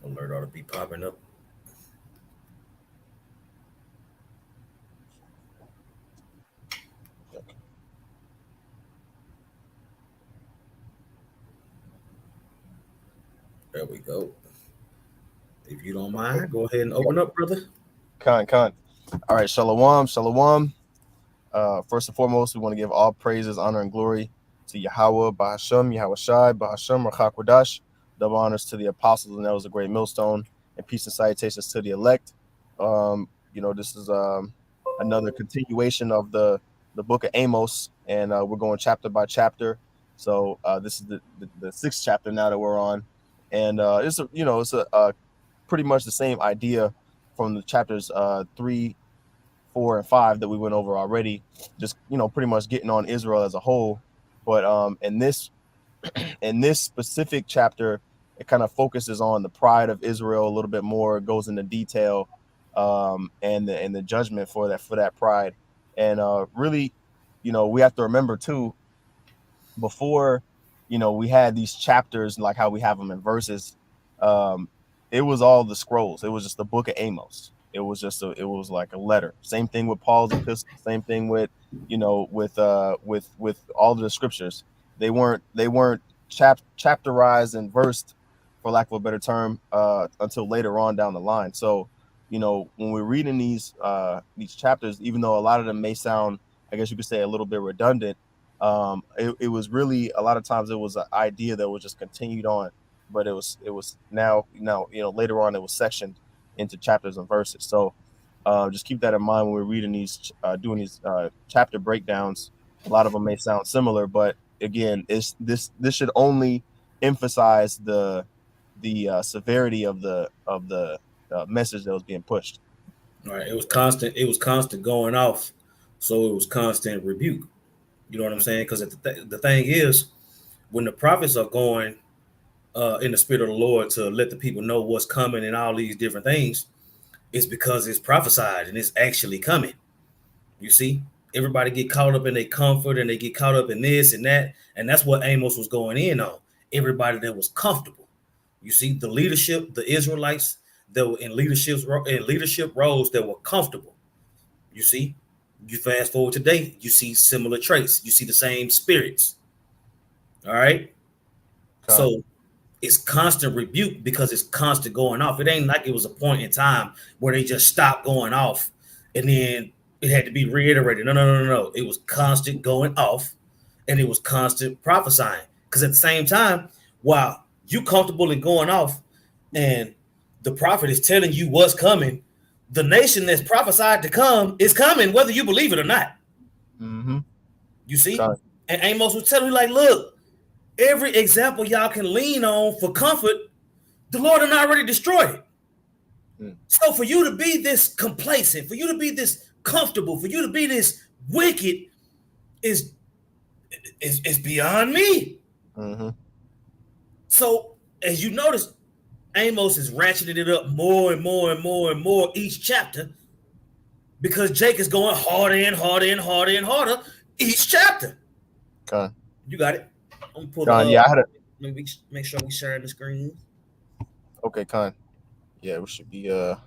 Alert ought to be popping up. There we go. If you don't mind, go ahead and open up, brother. Con. All right, shalom. First and foremost, we want to give all praises, honor, and glory to Yahweh, Bahashem, Yahweh Shai, Bahashem, Rachak Wadash. Double honors to the apostles and elders of Great Millstone, and peace and salutations to the elect. This is another continuation of the book of Amos, and we're going chapter by chapter. So this is the sixth chapter now that we're on, and it's pretty much the same idea from the chapters 3, 4, and 5 that we went over already. Just pretty much getting on Israel as a whole. But in this specific chapter, it kind of focuses on the pride of Israel a little bit more. It goes into detail and the judgment for that pride. And really, we have to remember too, before we had these chapters like how we have them in verses. It was all the scrolls. It was just the book of Amos. It was like a letter. Same thing with Paul's epistle. Same thing with with all of the scriptures. They weren't chapterized and versed, for lack of a better term, until later on down the line. So when we're reading these chapters, even though a lot of them may sound, I guess you could say, a little bit redundant, it was really, a lot of times it was an idea that was just continued on, but it was now later on it was sectioned into chapters and verses. So just keep that in mind when we're reading these, doing these chapter breakdowns. A lot of them may sound similar, but again, this should only emphasize the severity of the message that was being pushed. All right, it was constant. It was constant going off, so it was constant rebuke. You know what I'm saying? Because the thing is, when the prophets are going in the spirit of the Lord to let the people know what's coming and all these different things, it's because it's prophesied and it's actually coming. You see, everybody get caught up in their comfort and they get caught up in this and that, and that's what Amos was going in on. Everybody that was comfortable. You see, the leadership, the Israelites that were in leadership roles that were comfortable. You see, you fast forward today, you see similar traits. You see the same spirits. All right. So it's constant rebuke because it's constant going off. It ain't like it was a point in time where they just stopped going off and then it had to be reiterated. No. It was constant going off and it was constant prophesying. Because at the same time, while you comfortable in going off and the prophet is telling you what's coming, the nation that's prophesied to come is coming, whether you believe it or not. Mm-hmm. You see? And Amos was telling you, like, look, every example y'all can lean on for comfort, the Lord had already destroyed it. So for you to be this complacent, for you to be this comfortable, for you to be this wicked is beyond me. Mm-hmm. So as you notice, Amos is ratcheting it up more and more each chapter because Jake is going harder and harder each chapter. Okay. You got it. I'm gonna pull I had maybe make sure we share the screen. Okay, Con. Yeah, we should be Can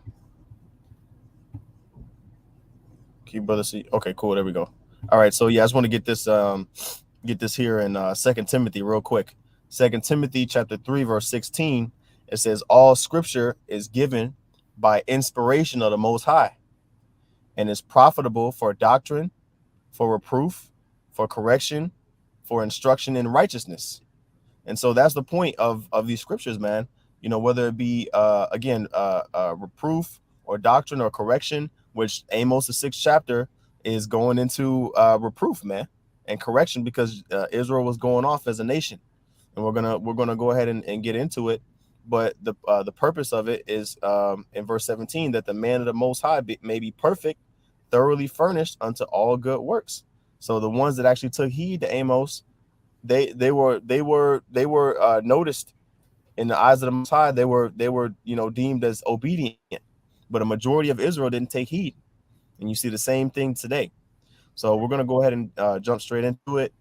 you brother see? Okay, cool. There we go. All right, so yeah, I just want to get this here in 2 Timothy real quick. 2 Timothy chapter 3 verse 16. It says all scripture is given by inspiration of the Most High and is profitable for doctrine, for reproof, for correction, for instruction in righteousness. And so that's the point of these scriptures, man. Whether it be reproof or doctrine or correction, which Amos the 6th chapter is going into reproof, man, and correction, because Israel was going off as a nation, and we're gonna go ahead and get into it. But the purpose of it is in verse 17, that the man of the Most High may be perfect, thoroughly furnished unto all good works. So the ones that actually took heed to Amos, they were noticed in the eyes of the Most High. They were deemed as obedient, but a majority of Israel didn't take heed, and you see the same thing today. So we're gonna go ahead and jump straight into it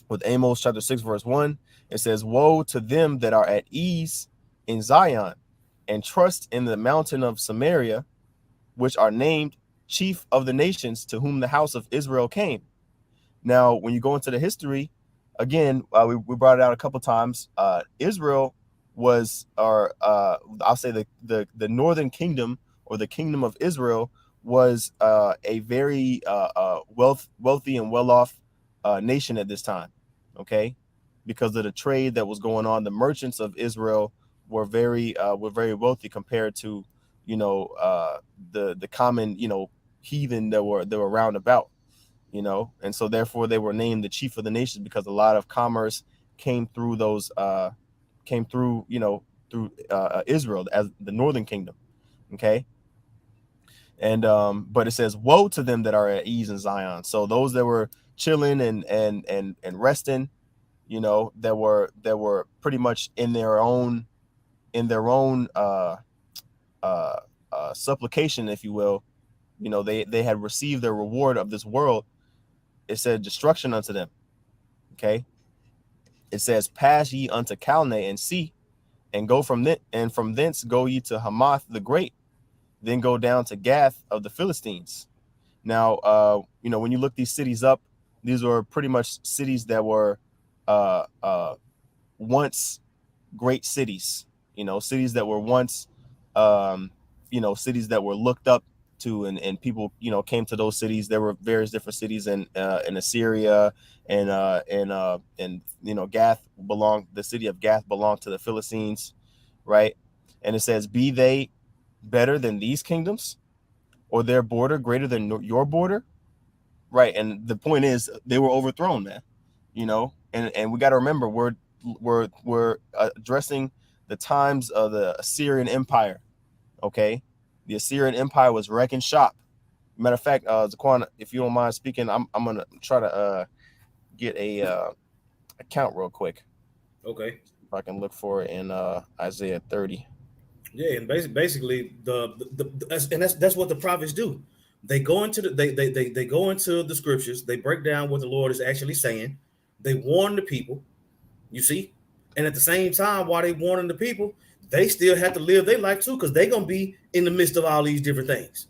with Amos chapter 6 verse 1. It says, "Woe to them that are at ease in Zion, and trust in the mountain of Samaria, which are named chief of the nations to whom the house of Israel came. Now, when you go into the history, again, we brought it out a couple times. Israel was, or I'll say the northern kingdom, or the kingdom of Israel, was a very wealthy and well-off nation at this time. Okay, because of the trade that was going on, the merchants of Israel were very wealthy compared to the common heathen that were round about. And so therefore they were named the chief of the nations, because a lot of commerce came through through Israel as the northern kingdom. Okay. And but it says, woe to them that are at ease in Zion. So those that were chilling and resting, that were pretty much in their own supplication, if you will. They had received their reward of this world. It said destruction unto them. Okay. It says, pass ye unto Calne and see, and go from thence go ye to Hamath the great, then go down to Gath of the Philistines. Now, when you look these cities up, these were pretty much cities that were once great cities. Cities that were once, cities that were looked up to, and people, came to those cities. There were various different cities in Assyria, and Gath the city of Gath belonged to the Philistines, right? And it says, be they better than these kingdoms, or their border greater than your border, right? And the point is, they were overthrown, man. And we got to remember, we're addressing the times of the Assyrian Empire. Okay, the Assyrian Empire was wrecking shop. Matter of fact, Zaquan, if you don't mind speaking, I'm gonna try to get a account real quick. Okay. If I can look for it in Isaiah 30. Yeah, and basically that's what the prophets do. They go into they go into the scriptures. They break down what the Lord is actually saying. They warn the people. You see, and at the same time, while they warning the people, they still have to live their life too, because they're gonna be in the midst of all these different things.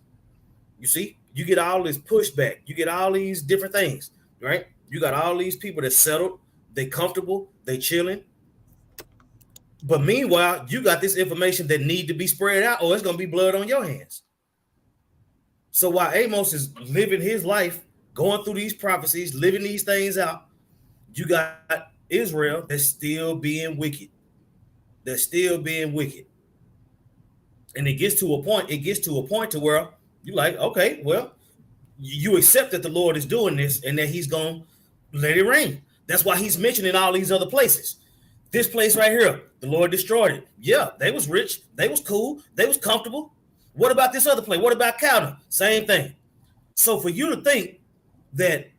You see, you get all this pushback, you get all these different things, right? You got all these people that settled, they comfortable, they chilling. But meanwhile, you got this information that need to be spread out, or it's gonna be blood on your hands. So while Amos is living his life, going through these prophecies, living these things out, you got Israel that's still being wicked. That's still being wicked. And it gets to a point to where you're like, okay, well, you accept that the Lord is doing this and that he's going to let it rain. That's why he's mentioning all these other places. This place right here, the Lord destroyed it. Yeah, they was rich. They was cool. They was comfortable. What about this other place? What about Calda? Same thing. So for you to think that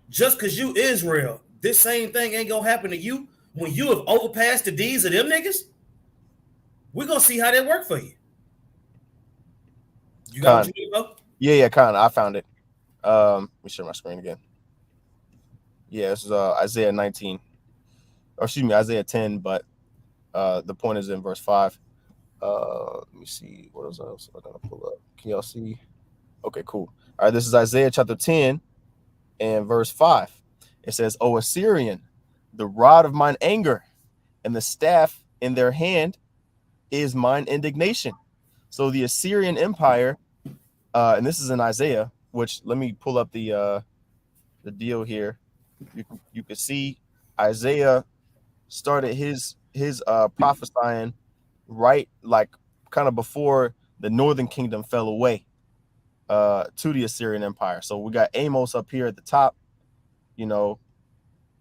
just because you Israel, this same thing ain't going to happen to you when you have overpassed the deeds of them niggas, we're going to see how that work for you. You got Khan. what you need, bro? Yeah, Khan. I found it. Let me share my screen again. Yeah, this is Isaiah 19. Or excuse me, Isaiah 10, but the point is in verse 5. Let me see. What else I gotta pull up? Can y'all see? Okay, cool. All right, this is Isaiah chapter 10 and verse 5. It says, O Assyrian, the rod of mine anger, and the staff in their hand is mine indignation. So the Assyrian Empire, and this is in Isaiah, which let me pull up the deal here. You can see Isaiah started his prophesying right, like kind of before the northern kingdom fell away to the Assyrian Empire. So we got Amos up here at the top,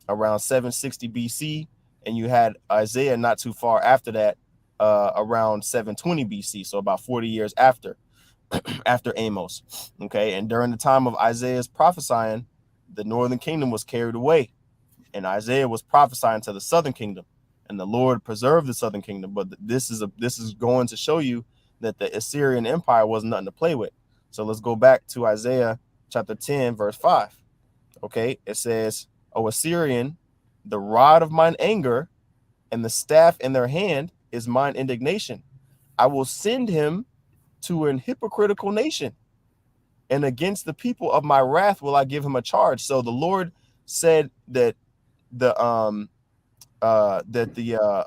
around 760 BC, and you had Isaiah not too far after that, around 720 BC, so about 40 years after Amos. Okay, and during the time of Isaiah's prophesying, the northern kingdom was carried away, and Isaiah was prophesying to the southern kingdom, and the Lord preserved the southern kingdom. But this is going to show you that the Assyrian Empire was nothing to play with. So let's go back to Isaiah chapter 10, verse 5. Okay, it says, O Assyrian, the rod of mine anger and the staff in their hand is mine indignation. I will send him to an hypocritical nation, and against the people of my wrath will I give him a charge. So the Lord said that the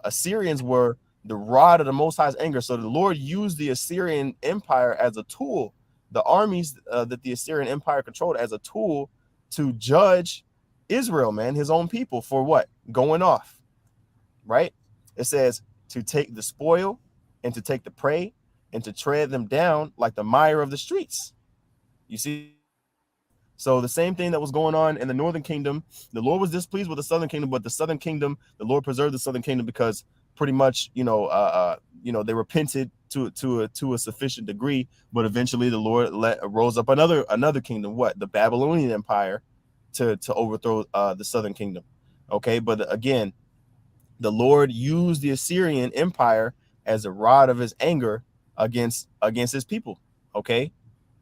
Assyrians were the rod of the Most High's anger. So the Lord used the Assyrian Empire as a tool, the armies that the Assyrian Empire controlled, as a tool to judge Israel, man, his own people, for what? Going off, right? It says to take the spoil and to take the prey and to tread them down like the mire of the streets. You see? So the same thing that was going on in the northern kingdom, the Lord was displeased with the southern kingdom, but the southern kingdom, the Lord preserved the southern kingdom because pretty much, they repented to a sufficient degree, but eventually the Lord rose up another kingdom, what? The Babylonian Empire, to overthrow the southern kingdom. Okay, but again, the Lord used the Assyrian Empire as a rod of his anger against his people. Okay,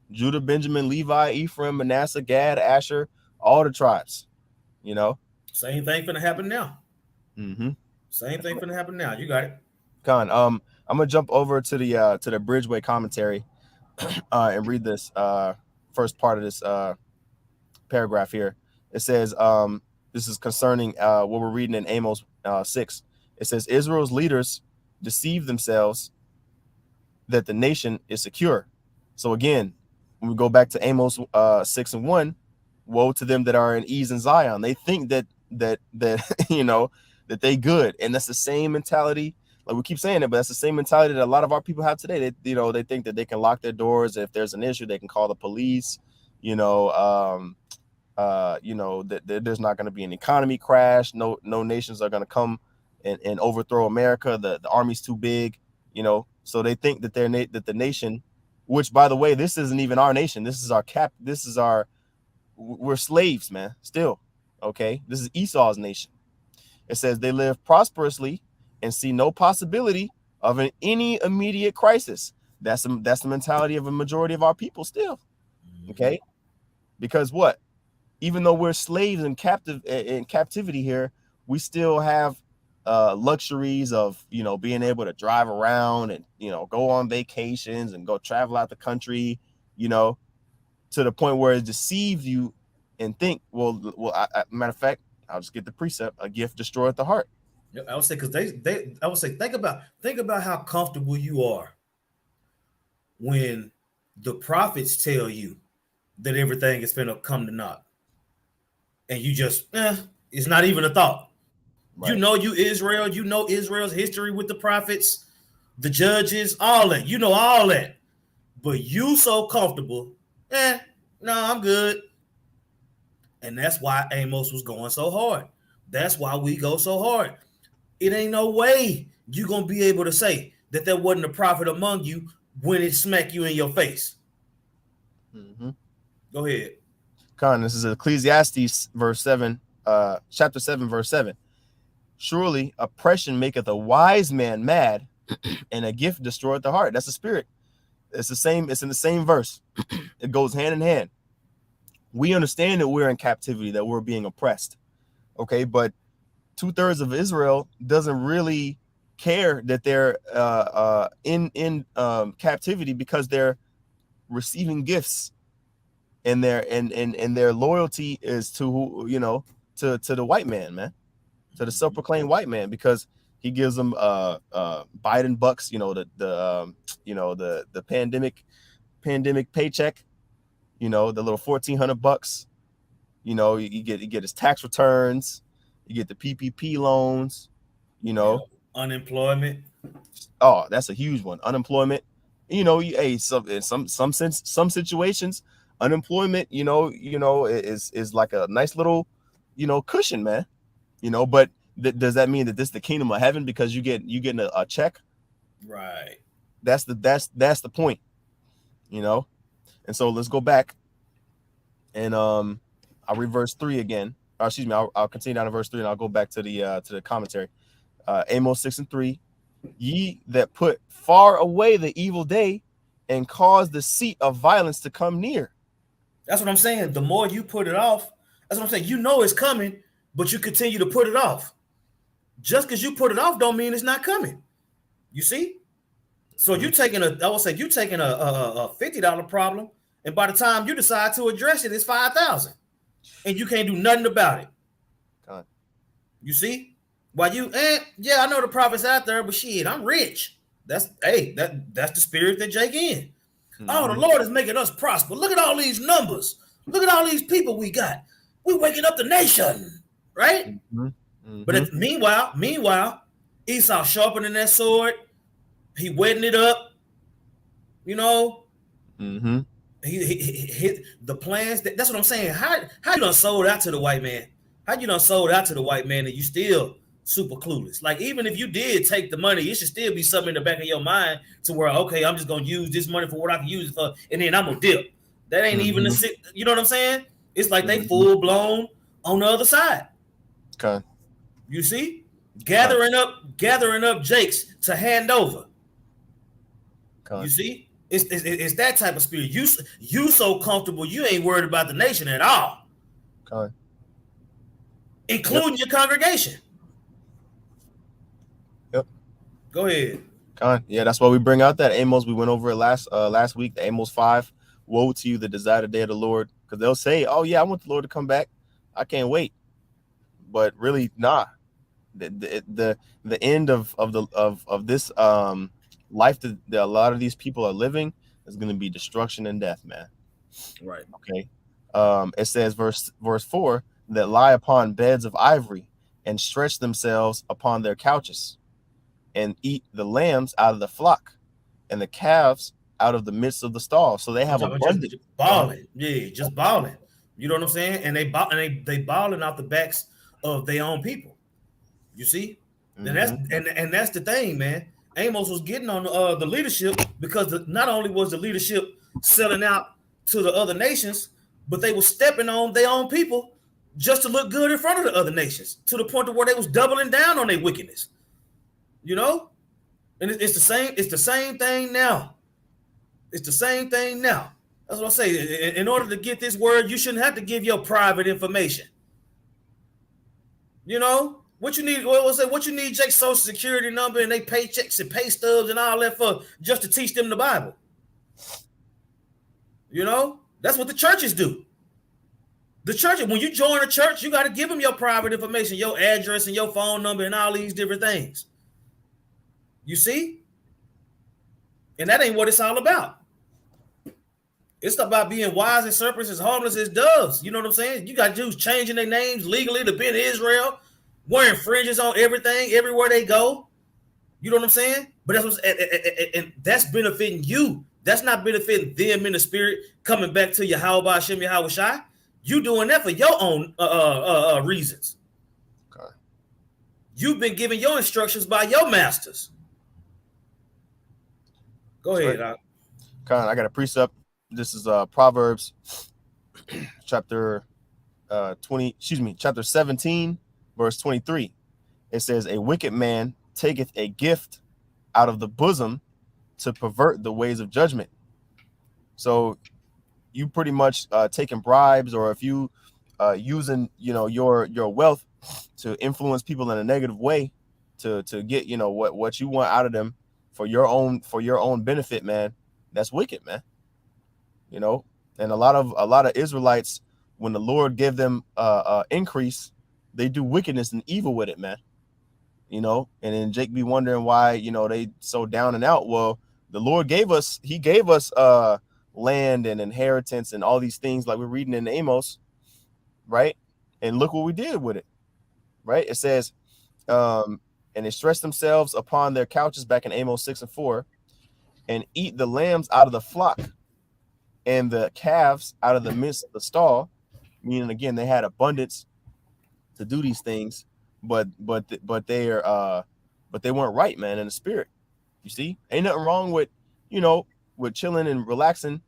Judah, Benjamin, Levi, Ephraim, Manasseh, Gad, Asher, all the tribes. Same thing finna happen now. Mm-hmm. Same thing finna happen now. You got it. Con, I'm gonna jump over to the Bridgeway commentary and read this first part of this paragraph here. It says, this is concerning what we're reading in Amos 6. It says, Israel's leaders deceive themselves that the nation is secure. So again, when we go back to Amos 6:1, woe to them that are in ease in Zion. They think that that they good, and that's the same mentality. Like we keep saying it, but that's the same mentality that a lot of our people have today. They think that they can lock their doors. If there's an issue, they can call the police. That there's not going to be an economy crash. No nations are going to come and overthrow America. The army's too big. So they think that that the nation, which by the way, this isn't even our nation. This is our we're slaves, man. Still, okay. This is Esau's nation. It says they live prosperously and see no possibility of any immediate crisis. That's the mentality of a majority of our people still. Okay, because what? Even though we're slaves and in captivity here, we still have luxuries of being able to drive around and go on vacations and go travel out the country, to the point where it deceives you and think, matter of fact, I'll just get the precept: a gift destroyeth the heart. Yeah, I would say because I would say think about how comfortable you are when the prophets tell you that everything is finna come to naught, and you just it's not even a thought. Right. You Israel, Israel's history with the prophets, the judges, all that. All that. But you so comfortable, no, I'm good. And that's why Amos was going so hard. That's why we go so hard. It ain't no way you're going to be able to say that there wasn't a prophet among you when it smack you in your face. Mm-hmm. Go ahead. Con, this is Ecclesiastes chapter 7, verse 7. Surely oppression maketh a wise man mad, and a gift destroyeth the heart. That's the spirit. It's the same. It's in the same verse. It goes hand in hand. We understand that we're in captivity, that we're being oppressed. Okay, but 2/3 of Israel doesn't really care that they're in captivity, because they're receiving gifts, and their loyalty is to to the white man, man. To the self-proclaimed white man, because he gives them Biden bucks, the pandemic paycheck, the little $1,400. You get his tax returns, you get the PPP loans, unemployment. Oh, that's a huge one. Unemployment. Some situations, unemployment, is like a nice little, cushion, man. But does that mean that this is the kingdom of heaven because you getting a check? Right. That's the point, And so let's go back and I'll read verse 3 again. Or excuse me, I'll continue down to verse 3 and I'll go back to the commentary. Amos 6:3. Ye that put far away the evil day and cause the seat of violence to come near. That's what I'm saying. The more you put it off, that's what I'm saying. It's coming, but you continue to put it off. Just because you put it off don't mean it's not coming. You see? So you taking I would say you taking a $50 problem, and by the time you decide to address it, it's 5,000, and you can't do nothing about it. God. You see, while yeah, I know the prophet's out there, but shit, I'm rich. That's that's the spirit that Jake in. Oh, the Lord is making us prosper. Look at all these numbers. Look at all these people we got. We waking up the nation, right? But meanwhile, Esau sharpening that sword. He wetting it up. You know, he hit the plans. That's what I'm saying. How you done sold out to the white man? How you done sold out to the white man and you still super clueless? Like, even if you did take the money, it should still be something in the back of your mind to where, okay, I'm just gonna use this money for what I can use it for, and then I'm gonna dip. That ain't even the, you know what I'm saying? It's like they full blown on the other side. Okay. You see, gathering up Jakes to hand over. You see, it's that type of spirit. You so comfortable, you ain't worried about the nation at all, including your congregation. Yep. Go ahead. Yeah, that's why we bring out that Amos. We went over it last week. The Amos 5. Woe to you that desire the day of the Lord, because they'll say, "Oh yeah, I want the Lord to come back. I can't wait." But really, nah. The end of this life that a lot of these people are living is going to be destruction and death, man. Right. Okay. It says verse 4, that lie upon beds of ivory and stretch themselves upon their couches and eat the lambs out of the flock and the calves out of the midst of the stall. So they have abundance. Just balling. Yeah, just balling. You know what I'm saying? And they balling off the backs of their own people. You see? And that's the thing, man. Amos was getting on the leadership because not only was the leadership selling out to the other nations, but they were stepping on their own people just to look good in front of the other nations, to the point to where they was doubling down on their wickedness. You know? And it's the same thing now. It's the same thing now. That's what I say. In order to get this word, you shouldn't have to give your private information. You know? What you need? What you need? Jake's social security number and they paychecks and pay stubs and all that for just to teach them the Bible. You know, that's what the churches do. The church, when you join a church, you got to give them your private information, your address and your phone number and all these different things. You see, and that ain't what it's all about. It's about being wise as serpents, as harmless as doves. You know what I'm saying? You got Jews changing their names legally to be in Israel, wearing fringes on everything, everywhere they go. You know what I'm saying? But and that's benefiting you. That's not benefiting them in the spirit coming back to Yahweh Hashem Yahweh Shai. You doing that for your own reasons. Okay. You've been given your instructions by your masters. Go ahead. Right. I got a precept. This is Proverbs chapter 17, verse 23. It says, "A wicked man taketh a gift out of the bosom to pervert the ways of judgment." So you pretty much taking bribes, or if you using your wealth to influence people in a negative way to get what you want out of them for your own benefit, man. That's wicked, man. And a lot of Israelites, when the Lord gave them increase, they do wickedness and evil with it, man. And then Jake be wondering why they so down and out. Well, the Lord gave us land and inheritance and all these things, like we're reading in Amos, right? And look what we did with it, right? It says, and they stretch themselves upon their couches, back in Amos 6:4, and eat the lambs out of the flock and the calves out of the midst of the stall. Meaning, again, they had abundance to do these things, but they weren't right, man, in the spirit. You see, ain't nothing wrong with with chilling and relaxing,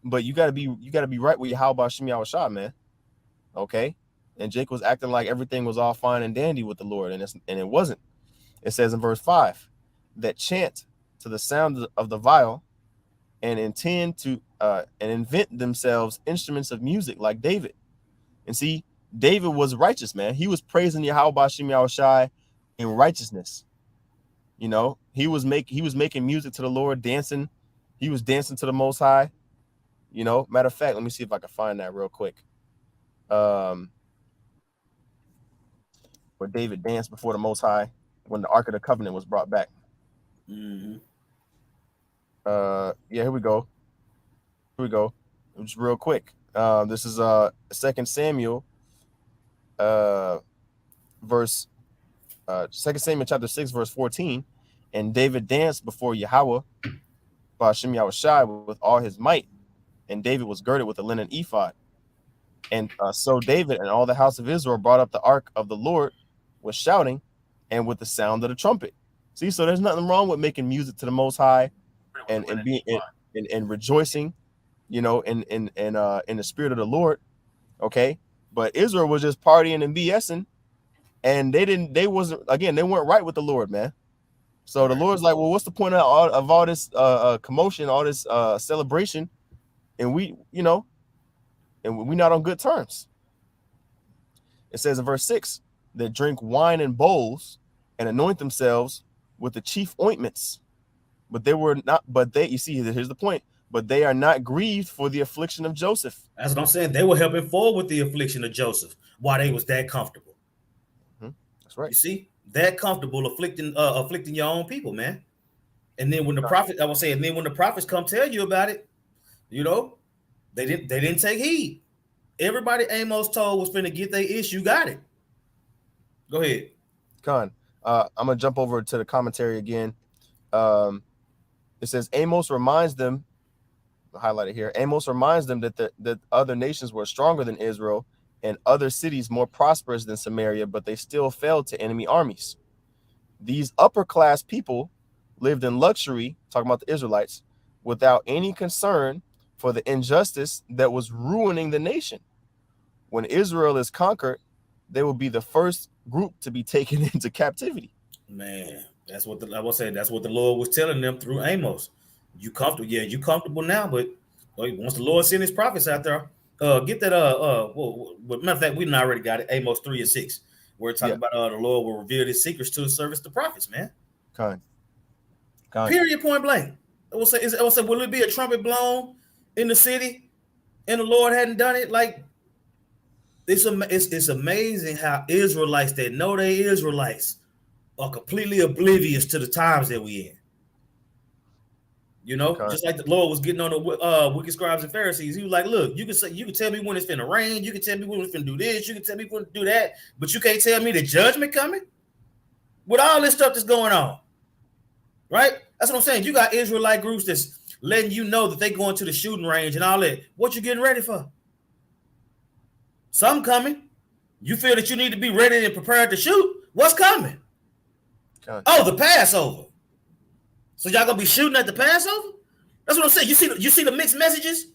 but you gotta be right with your Yahweh Hashem Yahweh Shai, man. Okay. And Jake was acting like everything was all fine and dandy with the Lord, and it wasn't. It says in verse 5, that chant to the sound of the viol and intend to and invent themselves instruments of music like David. And see, David was righteous, man. He was praising Yahweh Hashem Yahweh Shai in righteousness. You know, he was making music to the Lord, dancing. He was dancing to the Most High. You know, matter of fact, let me see if I can find that real quick. Where David danced before the Most High when the Ark of the Covenant was brought back. Mm-hmm. Yeah, here we go. Just real quick. This is 2 Samuel, verse 2 Samuel chapter 6, verse 14. And David danced before Yahweh, Ba'ashem Yahushai, with all his might. And David was girded with a linen ephod. And so David and all the house of Israel brought up the ark of the Lord with shouting and with the sound of the trumpet. See, so there's nothing wrong with making music to the Most High and being and rejoicing, you know, in the spirit of the Lord. Okay, but Israel was just partying and BSing, and they weren't right with the Lord, man. So the Lord's like, well, what's the point of all this commotion, all this celebration, and we're not on good terms. It says in verse 6, they drink wine in bowls and anoint themselves with the chief ointments. But you see, here's the point, but they are not grieved for the affliction of Joseph. That's what I'm saying. They were helping forward with the affliction of Joseph while they was that comfortable. That's right. You see, that comfortable afflicting your own people, man. And then when the prophet, I was saying, then when the prophets come tell you about it, you know, they didn't take heed. Everybody Amos told was finna get their issue, got it. Go ahead. Khan, I'm gonna jump over to the commentary again. It says Amos reminds them, highlighted here. Amos reminds them that other nations were stronger than Israel and other cities more prosperous than Samaria, but they still fell to enemy armies. These upper class people lived in luxury, talking about the Israelites, without any concern for the injustice that was ruining the nation. When Israel is conquered, they will be the first group to be taken into captivity. Man, that's what I was saying. That's what the Lord was telling them through Amos. You comfortable? Yeah, you comfortable now, but once the Lord send his prophets out there, get that matter of fact, we already got it. Amos 3 and 6. We're talking about the Lord will reveal his secrets to his servants, the prophets, man. Kind. Period, point blank. I will say, will it be a trumpet blown in the city and the Lord hadn't done it? Like, it's amazing how Israelites that know they Israelites are completely oblivious to the times that we in. You know, just like the Lord was getting on the wicked scribes and Pharisees. He was like, look, you can tell me when it's finna rain, you can tell me when it's finna do this, you can tell me when to do that, but you can't tell me the judgment coming with all this stuff that's going on. Right? That's what I'm saying. You got Israelite groups that's letting you know that they going to the shooting range and all that. What you getting ready for? Something coming. You feel that you need to be ready and prepared to shoot? What's coming? Oh, the Passover. So y'all gonna be shooting at the Passover? That's what I'm saying. You see the mixed messages?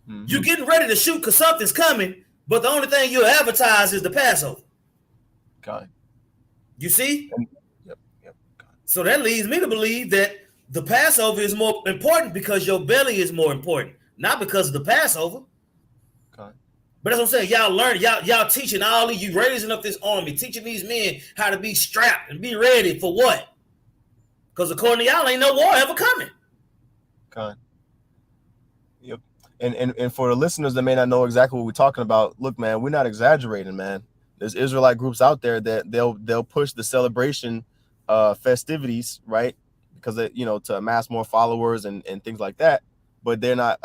Mm-hmm. You're getting ready to shoot because something's coming, but the only thing you'll advertise is the Passover. Okay. You see? Yep. So that leads me to believe that the Passover is more important because your belly is more important, not because of the Passover. Okay. But that's what I'm saying. Y'all learning, y'all teaching all of you, raising up this army, teaching these men how to be strapped and be ready for what? Because according to y'all, ain't no war ever coming. Okay. Yep. And for the listeners that may not know exactly what we're talking about, look, man, we're not exaggerating, man. There's Israelite groups out there that they'll push the celebration festivities, right? Because to amass more followers and things like that. But they're not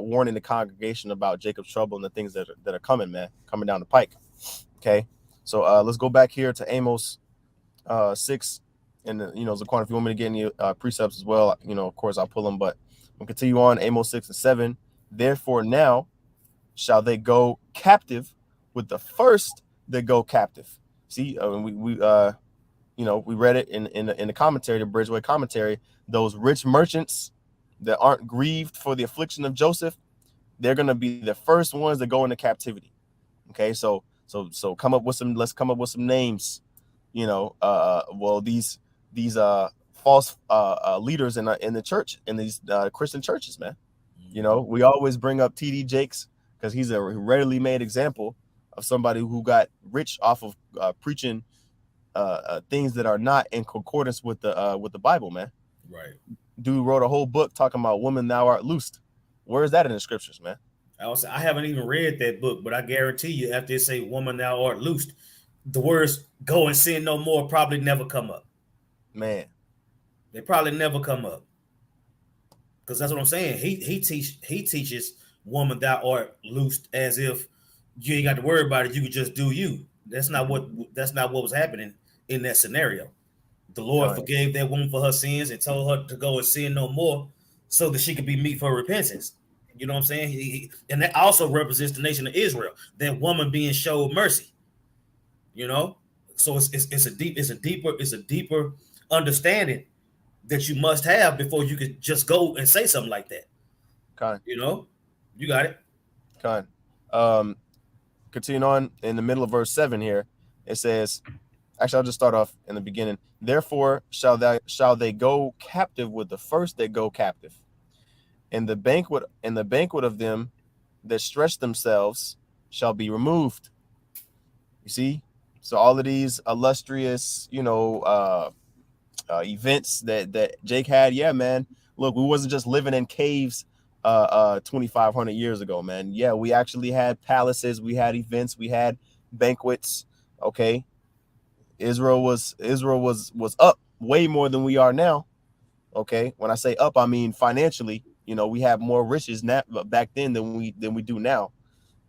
warning the congregation about Jacob's trouble and the things that are coming, man, coming down the pike. Okay. So let's go back here to Amos 6. And Zaquan, if you want me to get any precepts as well, of course I'll pull them. But we'll continue on. Amos 6 and 7. Therefore now shall they go captive with the first that go captive. See, we read it in the commentary, the Bridgeway commentary. Those rich merchants that aren't grieved for the affliction of Joseph, they're gonna be the first ones that go into captivity. Okay, so let's come up with some names. These false leaders in the church, in these Christian churches, man. We always bring up TD Jakes because he's a readily made example of somebody who got rich off of preaching things that are not in concordance with the Bible, man. Right. Dude wrote a whole book talking about woman thou art loosed. Where is that in the scriptures, man? I haven't even read that book, but I guarantee you, after it say "woman thou art loosed," the words "go and sin no more" probably never come up. Man, they probably never come up, because that's what I'm saying. He teaches "woman thou art loosed" as if you ain't got to worry about it. You could just do you. That's not what was happening in that scenario. The Lord God, forgave that woman for her sins and told her to go and sin no more, so that she could be meet for repentance. You know what I'm saying? And that also represents the nation of Israel. That woman being showed mercy. You know, so it's a deeper understanding that you must have before you could just go and say something like that. God, You know, you got it. God. Continuing on in the middle of verse 7 here, it says, actually, I'll just start off in the beginning. Therefore shall they go captive with the first that go captive, and the banquet of them that stretch themselves shall be removed. You see, so all of these illustrious, events that Jake had, yeah, man. Look, we wasn't just living in caves 2,500 years ago, man. Yeah, we actually had palaces, we had events, we had banquets. Okay, Israel was up way more than we are now. Okay, when I say up, I mean financially. We have more riches now back then than we do now.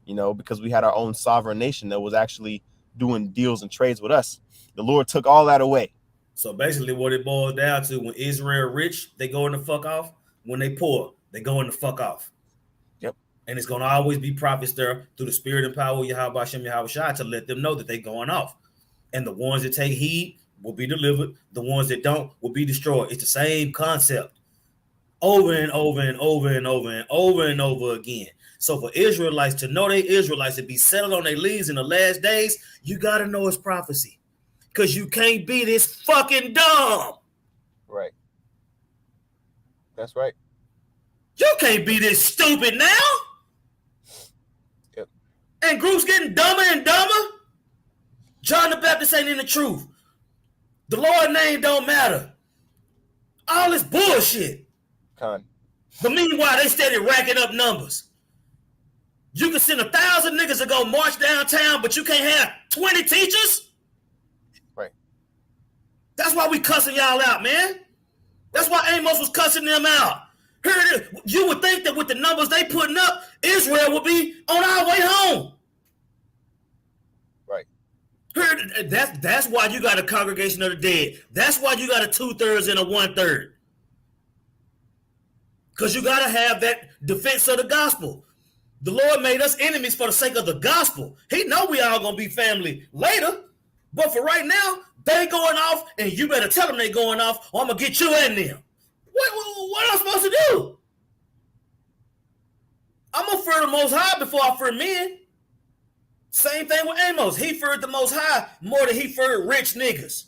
Because we had our own sovereign nation that was actually doing deals and trades with us. The Lord took all that away. So basically, what it boils down to: when Israel rich, they go in the fuck off. When they poor, they go in the fuck off. Yep. And it's gonna always be prophets there through the spirit and power of Yahweh Hashem Yahweh Shai to let them know that they going off. And the ones that take heed will be delivered. The ones that don't will be destroyed. It's the same concept over and over and over and over and over and over again. So for Israelites to know they Israelites to be settled on their leaves in the last days, you got to know it's prophecy. Because you can't be this fucking dumb. Right. That's right. You can't be this stupid now. Yep. And groups getting dumber and dumber. John the Baptist ain't in the truth. The Lord's name don't matter. All this bullshit. Con. But meanwhile, they steady racking up numbers. You can send 1,000 niggas to go march downtown, but you can't have 20 teachers? Right. That's why we cussing y'all out, man. That's why Amos was cussing them out. You would think that with the numbers they putting up, Israel would be on our way home. Right. That's why you got a congregation of the dead. That's why you got a 2/3 and a 1/3. Because you got to have that defense of the gospel. The Lord made us enemies for the sake of the gospel. He know we all going to be family later. But for right now, they going off, and you better tell them they going off, or I'm going to get you and them. What am I supposed to do? I'm going to fear the Most High before I fear men. Same thing with Amos. He feared the Most High more than he feared rich niggas.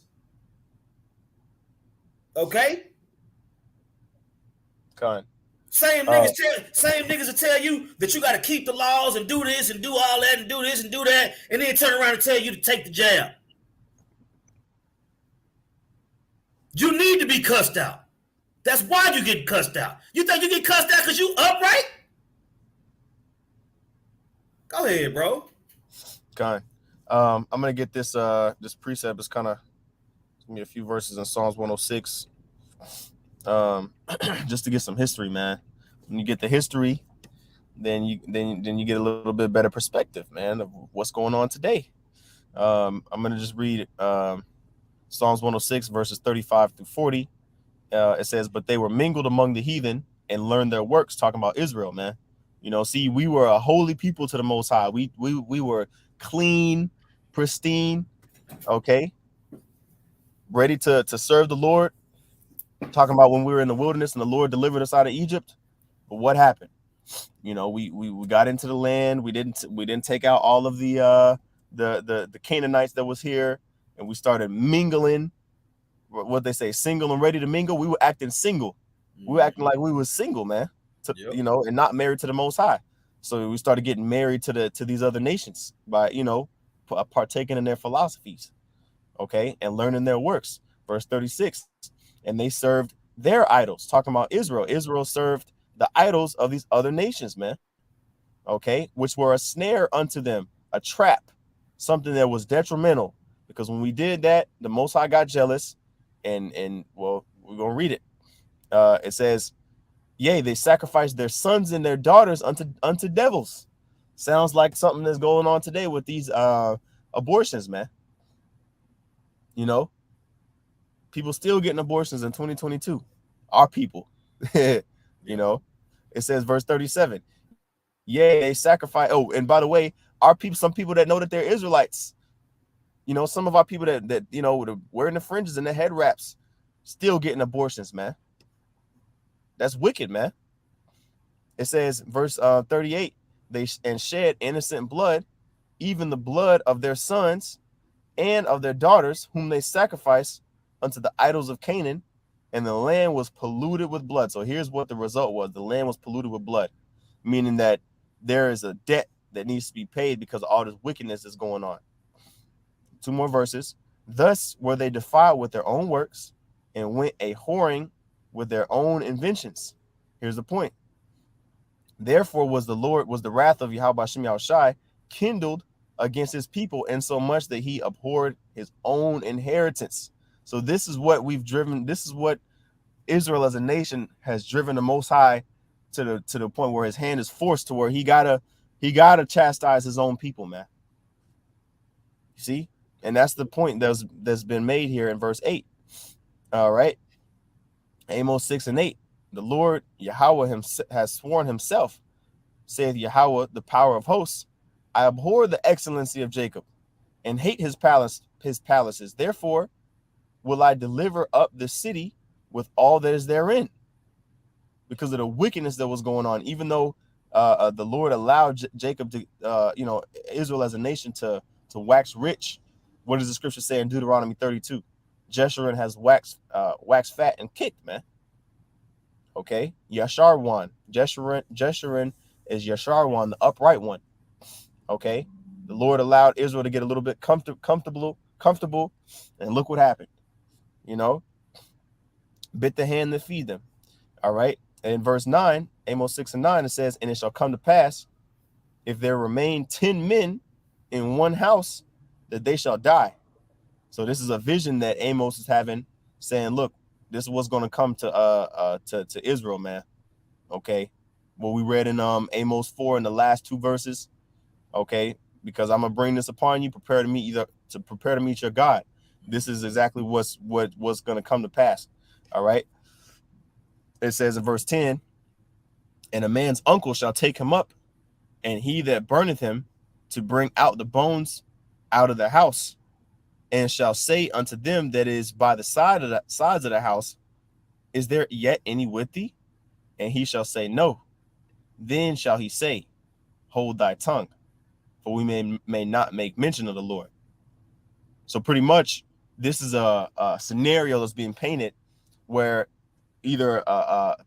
Okay? Con. Same niggas will tell you that you got to keep the laws and do this and do all that and do this and do that, and then turn around and tell you to take the jab. You need to be cussed out. That's why you get cussed out. You think you get cussed out because you upright? Go ahead, bro. Con. I'm gonna get this precept is kind of give me a few verses in Psalms 106. Just to get some history, man. When you get the history, then you get a little bit better perspective, man, of what's going on today. I'm gonna just read Psalms 106 verses 35 through 40. It says, "But they were mingled among the heathen and learned their works," talking about Israel, man. See, we were a holy people to the Most High. We were clean, pristine, okay, ready to serve the Lord. Talking about when we were in the wilderness and the Lord delivered us out of Egypt. But what happened? We got into the land. We didn't take out all of the Canaanites that was here, and we started mingling. What they say, single and ready to mingle. We were acting single. We were acting like we were single, man. And not married to the Most High. So we started getting married to these other nations by partaking in their philosophies. okay, and learning their works. Verse 36, and they served their idols. Talking about Israel. Israel served the idols of these other nations, man. Okay, which were a snare unto them, a trap, something that was detrimental. Because when we did that, the Most High got jealous, and well, we're gonna read it. It says, yea, they sacrificed their sons and their daughters unto devils. Sounds like something that's going on today with these abortions, man. You know, people still getting abortions in 2022. Our people. You know, it says verse 37. Yea, they sacrifice. Oh, and by the way, our people, some people that know that they're Israelites, you know, some of our people that you know, wearing the fringes and the head wraps, still getting abortions, man. That's wicked, man. It says, verse 38, they shed innocent blood, even the blood of their sons and of their daughters, whom they sacrificed unto the idols of Canaan, and the land was polluted with blood. So here's what the result was. The land was polluted with blood, meaning that there is a debt that needs to be paid because of all this wickedness that's going on. 2 more verses. Thus were they defiled with their own works and went a whoring with their own inventions. Here's the point. Therefore was the wrath of Yahweh Shem Yahushai kindled against his people, in so much that he abhorred his own inheritance. So this is what we've driven. This is what Israel as a nation has driven the Most High to the point where his hand is forced to where he gotta chastise his own people, man. You see, and that's the point that's been made here in verse 8. All right, Amos 6 and 8. The Lord Yahweh has sworn himself, saith Yahweh, the power of hosts, I abhor the excellency of Jacob, and hate his palaces. Therefore will I deliver up the city with all that is therein, because of the wickedness that was going on. Even though the Lord allowed Jacob to, Israel as a nation to wax rich. What does the scripture say in Deuteronomy 32? Jeshurun has waxed fat and kicked, man. Okay, Yasharwan. Jeshurun is Yasharwan, the upright one. Okay, the Lord allowed Israel to get a little bit comfortable, and look what happened. You know, bit the hand that feed them. All right, and in verse 9, Amos 6 and 9, it says, and it shall come to pass, if there remain 10 men in one house, that they shall die. So this is a vision that Amos is having, saying, look, this is what's going to come to Israel, man. Okay, what we read in Amos 4 in the last 2 verses. Okay, because I'm gonna bring this upon you, prepare to meet your God. This is exactly what's gonna come to pass. All right. It says in verse 10, and a man's uncle shall take him up, and he that burneth him, to bring out the bones out of the house, and shall say unto them that is by the sides of the house, is there yet any with thee? And he shall say, no. Then shall he say, hold thy tongue, for we may not make mention of the Lord. So pretty much this is a scenario that's being painted where either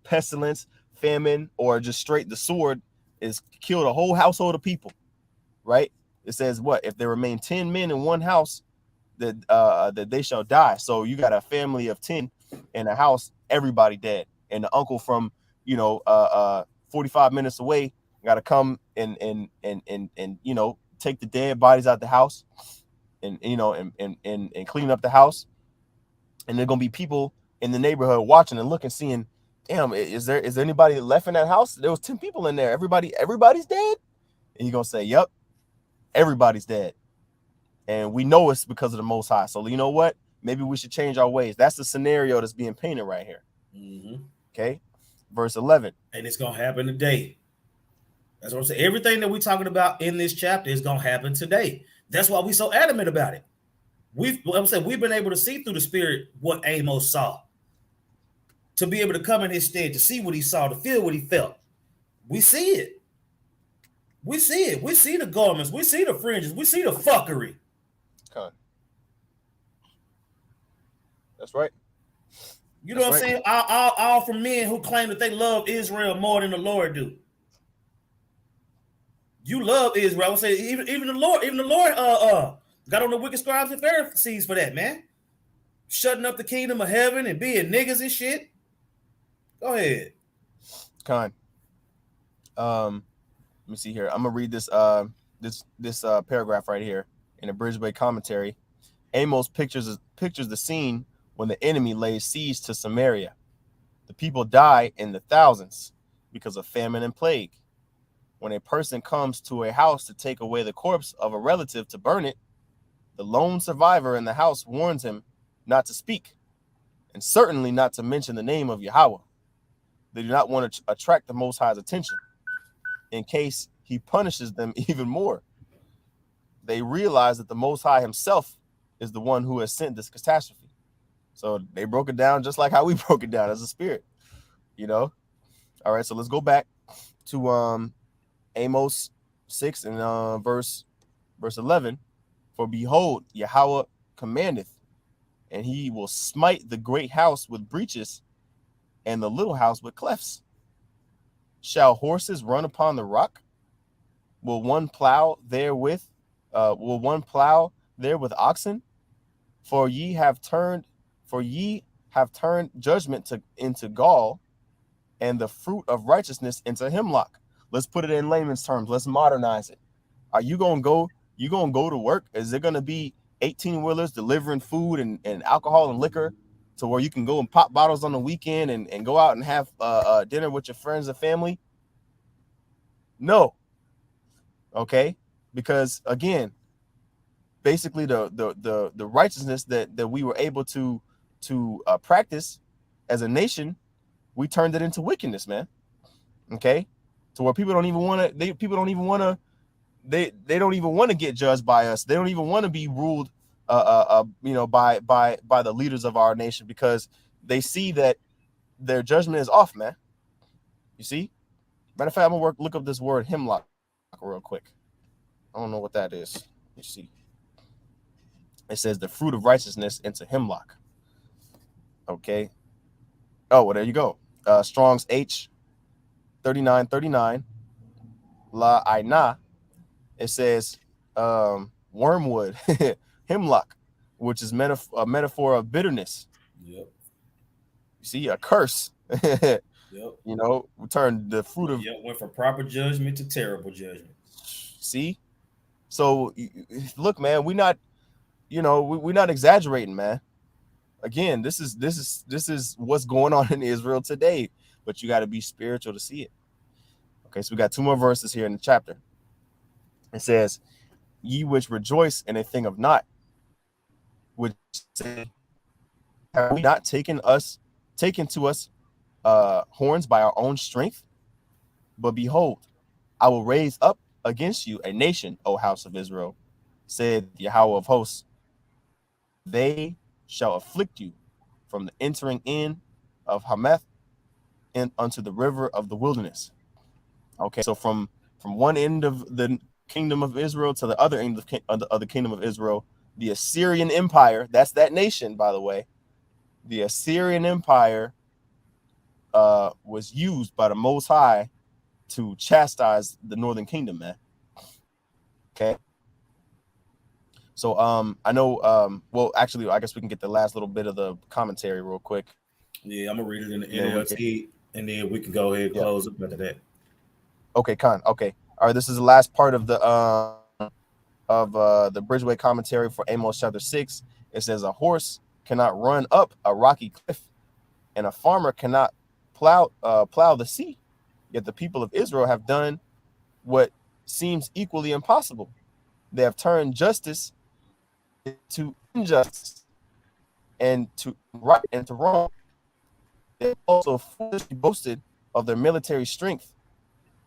pestilence, famine, or just straight the sword is killed a whole household of people, right? It says what? If there remain 10 men in one house, that they shall die. So you got a family of 10 in a house, everybody dead. And the uncle from 45 minutes away got to come and take the dead bodies out the house and clean up the house. And there are gonna be people in the neighborhood watching and looking, seeing, damn, is there anybody left in that house? There was 10 people in there. Everybody's dead. And you're gonna say, yep, everybody's dead. And we know it's because of the Most High. So you know what? Maybe we should change our ways. That's the scenario that's being painted right here. Mm-hmm. Okay, verse 11. And it's gonna happen today. That's what I'm saying. Everything that we're talking about in this chapter is gonna happen today. That's why we're so adamant about it. We've been able to see through the spirit what Amos saw, to be able to come in his stead, to see what he saw, to feel what he felt. We see it. We see it. We see the garments. We see the fringes. We see the fuckery. Okay. That's right. You know what I'm saying? All from men who claim that they love Israel more than the Lord do. You love Israel. I would say even the Lord Got on the wicked scribes and Pharisees for that, man. Shutting up the kingdom of heaven and being niggas and shit. Go ahead. Con. Let me see here. I'm gonna read this paragraph right here in the Bridgeway commentary. Amos pictures the scene when the enemy lays siege to Samaria. The people die in the thousands because of famine and plague. When a person comes to a house to take away the corpse of a relative to burn it, the lone survivor in the house warns him not to speak, and certainly not to mention the name of Yahweh. They do not want to attract the Most High's attention, in case he punishes them even more. They realize that the Most High himself is the one who has sent this catastrophe. So they broke it down just like how we broke it down as a spirit, you know? All right, so let's go back to Amos 6 and verse 11. For behold, Yahweh commandeth, and he will smite the great house with breaches, and the little house with clefts. Shall horses run upon the rock? Will one plow therewith? Will one plow there with oxen? For ye have turned judgment into gall, and the fruit of righteousness into hemlock. Let's put it in layman's terms. Let's modernize it. Are you gonna go? You gonna go to work? Is it gonna be 18-wheelers delivering food and alcohol and liquor to where you can go and pop bottles on the weekend and go out and have dinner with your friends and family? No. Okay, because again, basically the righteousness that we were able to practice as a nation, we turned it into wickedness, man. Okay, to where people don't even want to. They don't even want to get judged by us. They don't even want to be ruled, by the leaders of our nation, because they see that their judgment is off, man. You see, matter of fact, I'm gonna look up this word hemlock real quick. I don't know what that is. You see, it says the fruit of righteousness into hemlock. Okay. Oh, well, there you go. Strong's H 3939 La Aina. It says wormwood, hemlock, which is a metaphor of bitterness. Yep. You see, a curse. Yep. You know, we turned the fruit of. Yep. Went from proper judgment to terrible judgment. See, so look, man, we're not exaggerating, man. Again, this is what's going on in Israel today, but you got to be spiritual to see it. Okay, so we got two more verses here in the chapter. It says, ye which rejoice in a thing of naught, which say, have we not taken to us horns by our own strength? But behold, I will raise up against you a nation, O house of Israel, said Yahweh of hosts. They shall afflict you from the entering in of Hamath and unto the river of the wilderness. Okay, so from one end of the kingdom of Israel to the other end of the kingdom of Israel, the Assyrian Empire, that's that nation, by the way, the Assyrian Empire was used by the Most High to chastise the northern kingdom, man. Okay. So I know well, actually, I guess we can get the last little bit of the commentary real quick. Yeah, I'm gonna read it in the NLT, and then we can go ahead and close up after that. Okay, okay. All right, this is the last part of the Bridgeway commentary for Amos chapter 6. It says, a horse cannot run up a rocky cliff, and a farmer cannot plow the sea. Yet the people of Israel have done what seems equally impossible. They have turned justice into injustice, and to right and to wrong. They also foolishly boasted of their military strength,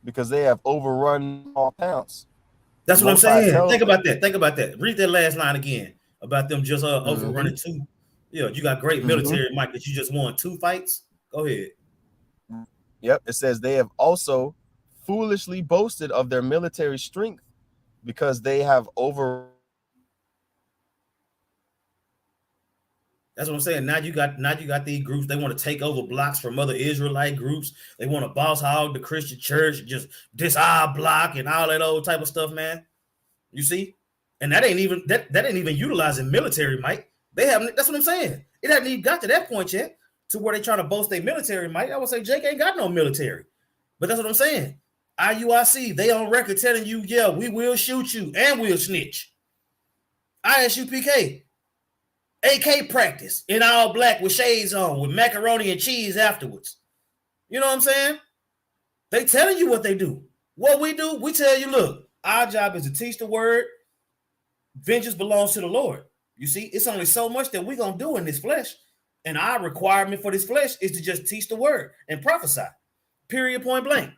because they have overrun all towns. That's what I'm saying. Think about that. Read that last line again about them just overrunning two. Yeah, you got great military might, but you just won 2 fights. Go ahead. Yep, it says they have also foolishly boasted of their military strength, because they have over. That's what I'm saying. Now you got these groups. They want to take over blocks from other Israelite groups. They want to boss hog the Christian church, just this our block and all that old type of stuff, man. You see? And that ain't even utilizing military might. They haven't. That's what I'm saying. It hasn't even got to that point yet, to where they trying to boast their military might. I would say Jake ain't got no military, but that's what I'm saying. IUIC, they on record telling you, yeah, we will shoot you and we'll snitch. ISUPK, AK practice in all black with shades on, with macaroni and cheese afterwards. You know what I'm saying? They telling you what they do. What we do, we tell you, look, our job is to teach the word. Vengeance belongs to the Lord. You see, it's only so much that we're going to do in this flesh. And our requirement for this flesh is to just teach the word and prophesy. Period, point blank.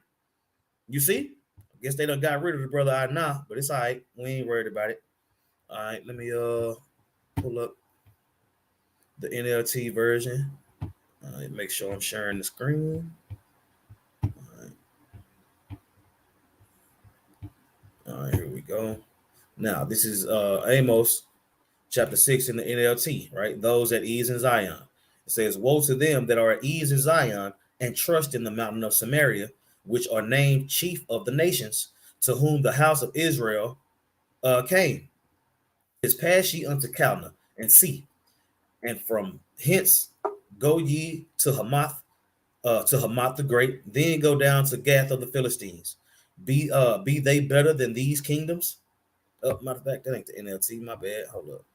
You see? I guess they done got rid of the brother I now, but it's all right. We ain't worried about it. All right, let me pull up the NLT version. Make sure I'm sharing the screen. All right, here we go. Now, this is Amos chapter 6 in the NLT, right? Those at ease in Zion. It says, woe to them that are at ease in Zion and trust in the mountain of Samaria, which are named chief of the nations, to whom the house of Israel came. Is pass ye unto Calneh and see, and from hence go ye to Hamath the Great, then go down to Gath of the Philistines. Be they better than these kingdoms? Matter of fact, that ain't the NLT. My bad. Hold up.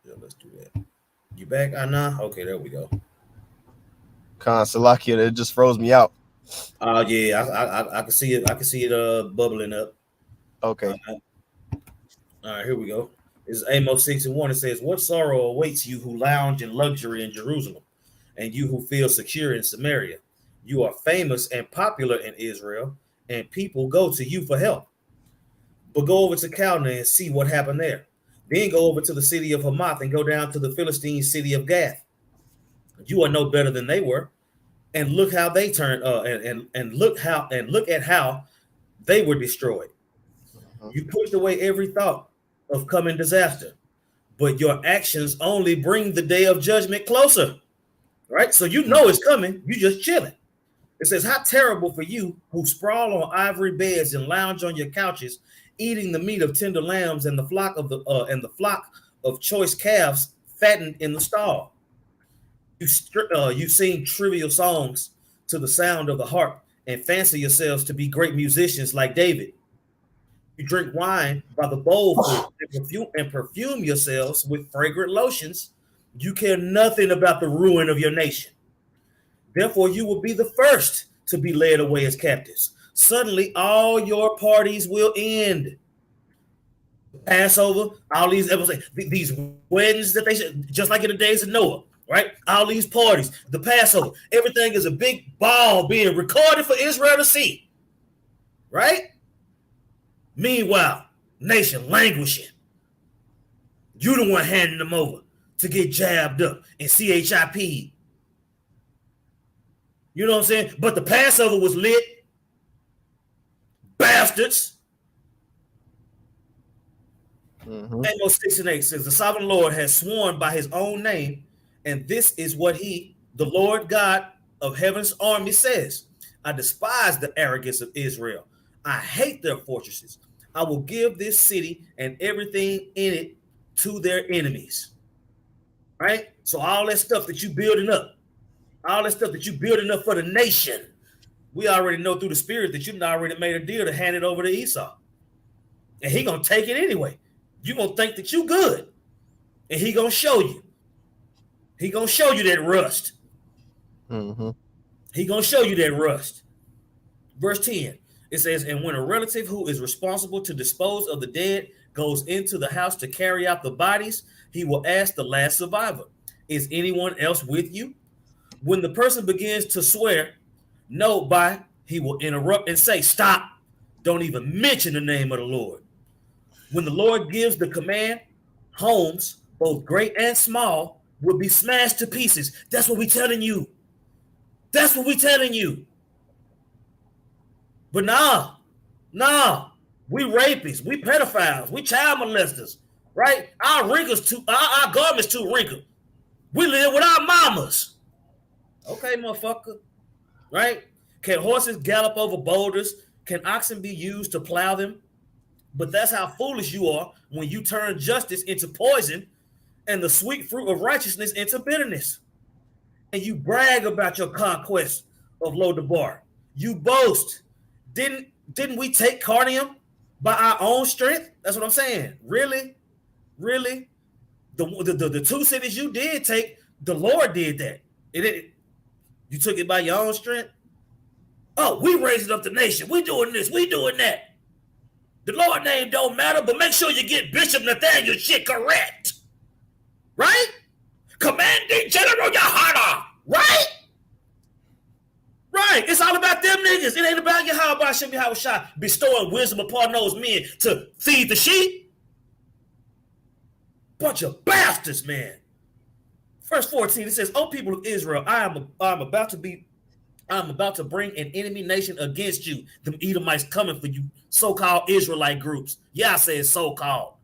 Yeah, let's do that. You back, Anna? Okay, there we go. Salakia, it just froze me out. Yeah, I can see it. I can see it bubbling up. Okay. All right, here we go. This is Amos 6:1. It says, what sorrow awaits you who lounge in luxury in Jerusalem, and you who feel secure in Samaria? You are famous and popular in Israel, and people go to you for help. But go over to Calneh and see what happened there. Then go over to the city of Hamath and go down to the Philistine city of Gath. You are no better than they were, and look how they turned. And look at how they were destroyed. You pushed away every thought of coming disaster, but your actions only bring the day of judgment closer. Right? So you know it's coming. You just chilling. It says, how terrible for you who sprawl on ivory beds and lounge on your couches, eating the meat of tender lambs and the flock of choice calves fattened in the stall. You sing trivial songs to the sound of the harp and fancy yourselves to be great musicians like David. You drink wine by the bowlful and perfume yourselves with fragrant lotions. You care nothing about the ruin of your nation. Therefore, you will be the first to be led away as captives. Suddenly, all your parties will end. Passover, all these weddings that they should, just like in the days of Noah, right? All these parties, the Passover, everything is a big ball being recorded for Israel to see, right? Meanwhile, nation languishing. You the one handing them over to get jabbed up and CHIP. You know what I'm saying? But the Passover was lit. Bastards. Amos 6:8 says, the sovereign Lord has sworn by his own name, and this is what he, the Lord God of heaven's army, says. I despise the arrogance of Israel. I hate their fortresses. I will give this city and everything in it to their enemies. Right? So all that stuff that you building up, for the nation, we already know through the spirit that you've already made a deal to hand it over to Esau. And he gonna take it anyway. You gonna think that you good. And he gonna show you. He gonna show you that rust. He gonna show you that rust. Verse 10, it says, and when a relative who is responsible to dispose of the dead goes into the house to carry out the bodies, he will ask the last survivor, is anyone else with you? When the person begins to swear, no, he will interrupt and say, stop. Don't even mention the name of the Lord. When the Lord gives the command, homes, both great and small, will be smashed to pieces. That's what we're telling you. That's what we're telling you. But nah, we rapists, we pedophiles, we child molesters, right? Our garments too wrinkled. We live with our mamas. Okay, motherfucker, right? Can horses gallop over boulders? Can oxen be used to plow them? But that's how foolish you are when you turn justice into poison and the sweet fruit of righteousness into bitterness. And you brag about your conquest of Lodabar. You boast. Didn't we take Carnium by our own strength? That's what I'm saying. Really? Really? The two cities you did take, the Lord did that. You took it by your own strength? Oh, we raising up the nation. We doing this. We doing that. The Lord name don't matter, but make sure you get Bishop Nathaniel shit correct. Right? Commanding General Yahana. Right? Right. It's all about them niggas. It ain't about Yahweh Hashem Yahweh bestowing wisdom upon those men to feed the sheep. Bunch of bastards, man. Verse 14, it says, "O people of Israel, I'm about to bring an enemy nation against you. Them Edomites coming for you, so-called Israelite groups." Yeah, I said so-called.